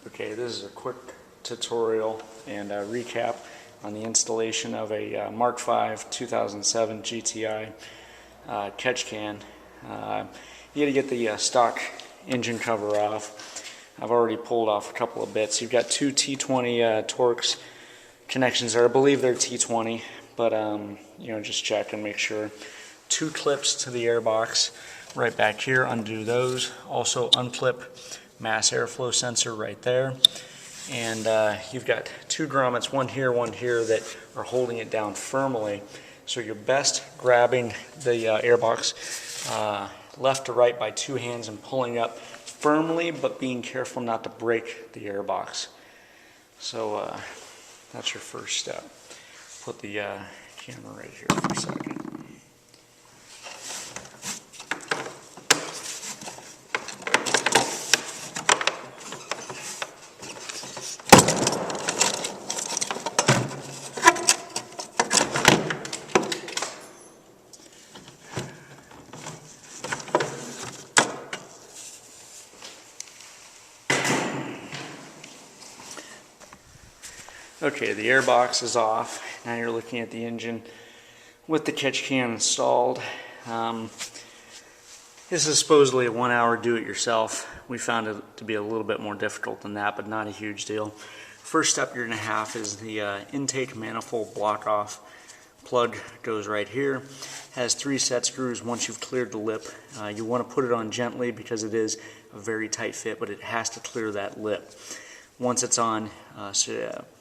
Okay, this is a quick tutorial and a recap on the installation of a Mark V 2007 GTI catch can. You got to get the stock engine cover off. I've already pulled off a couple of bits. You've got two T20 Torx connections there. I believe they're T20, but just check and make sure. Two clips to the airbox right back here. Undo those. Also unclip mass airflow sensor right there. And you've got two grommets, one here, that are holding it down firmly. So you're best grabbing the airbox left to right by two hands and pulling up firmly, but being careful not to break the airbox. So that's your first step. Put the camera right here for a second. Okay, the airbox is off. Now you're looking at the engine with the catch can installed. This is supposedly a 1 hour do-it-yourself. We found it to be a little bit more difficult than that, but not a huge deal. First step you're going to have is the intake manifold block off. Plug goes right here. Has 3 set screws once you've cleared the lip. You want to put it on gently because it is a very tight fit, but it has to clear that lip. Once it's on,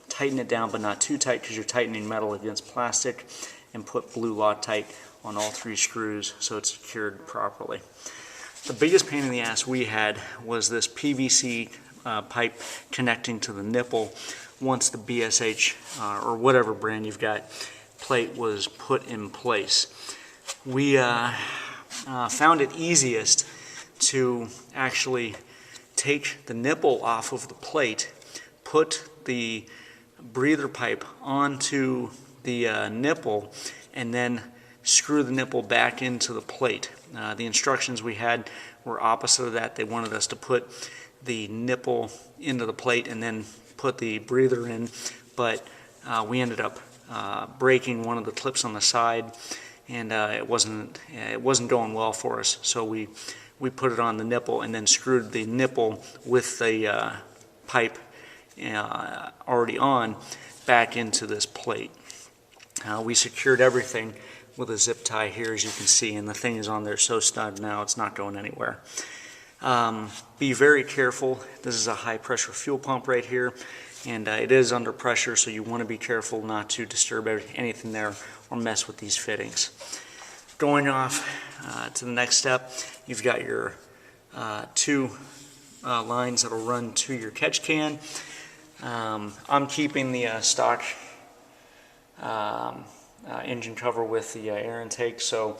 tighten it down, but not too tight because you're tightening metal against plastic, and put blue loctite on all 3 screws so it's secured properly. The biggest pain in the ass we had was this PVC pipe connecting to the nipple once the BSH or whatever brand you've got plate was put in place. We found it easiest to actually take the nipple off of the plate, put the breather pipe onto the nipple, and then screw the nipple back into the plate. The instructions we had were opposite of that. They wanted us to put the nipple into the plate and then put the breather in, but we ended up breaking one of the clips on the side, and it wasn't going well for us. So we put it on the nipple and then screwed the nipple with the pipe already on back into this plate. We secured everything with a zip tie here, as you can see, and the thing is on there so snug now it's not going anywhere. Be very careful. This is a high pressure fuel pump right here, and it is under pressure, so you want to be careful not to disturb anything there or mess with these fittings. Going off to the next step, you've got your 2 lines that will run to your catch can. I'm keeping the stock engine cover with the air intake, so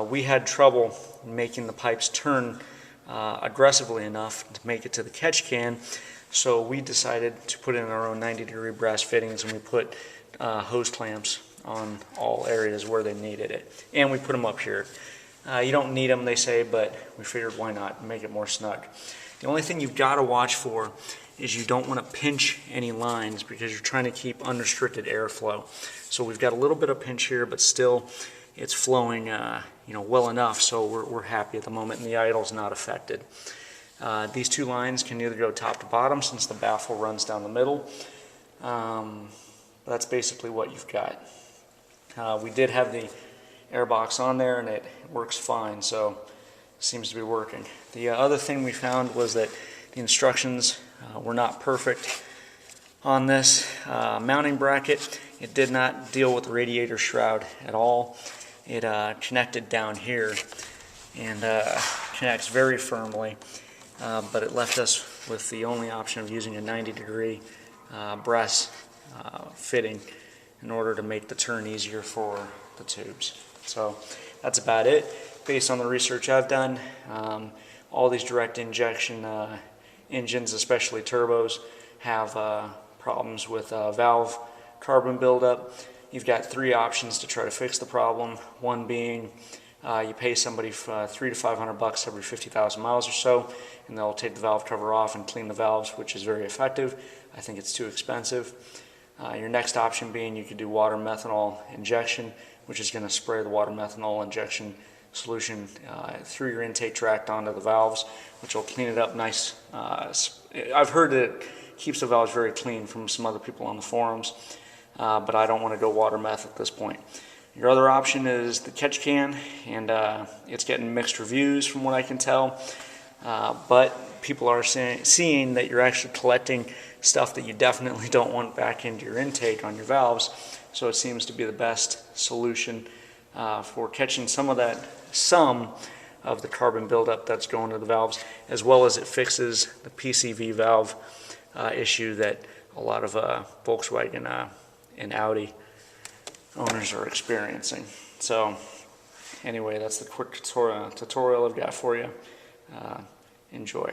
we had trouble making the pipes turn aggressively enough to make it to the catch can, so we decided to put in our own 90-degree brass fittings, and we put hose clamps on all areas where they needed it, and we put them up here. You don't need them, they say, but we figured why not make it more snug. The only thing you've got to watch for is you don't want to pinch any lines because you're trying to keep unrestricted airflow. So we've got a little bit of pinch here, but still it's flowing well enough, so we're happy at the moment, and the idle's not affected. These 2 lines can either go top to bottom since the baffle runs down the middle. That's basically what you've got. We did have the airbox on there and it works fine, so it seems to be working. The other thing we found was that the instructions were not perfect on this mounting bracket. It did not deal with the radiator shroud at all. It connected down here and connects very firmly, but it left us with the only option of using a 90-degree brass fitting in order to make the turn easier for the tubes. So that's about it. Based on the research I've done, all these direct injection engines, especially turbos, have problems with valve carbon buildup. You've got 3 options to try to fix the problem. One being You pay somebody $300 to $500 every 50,000 miles or so, and they'll take the valve cover off and clean the valves, which is very effective. I think it's too expensive. Your next option being you could do water methanol injection, which is going to spray the water methanol injection solution through your intake tract onto the valves, which will clean it up nice. I've heard that it keeps the valves very clean from some other people on the forums, but I don't want to go water meth at this point. Your other option is the catch can, and it's getting mixed reviews from what I can tell, but people are seeing that you're actually collecting stuff that you definitely don't want back into your intake on your valves, so it seems to be the best solution for catching some of the carbon buildup that's going to the valves, as well as it fixes the PCV valve issue that a lot of Volkswagen and Audi owners are experiencing. So anyway, that's the quick tutorial I've got for you. Enjoy.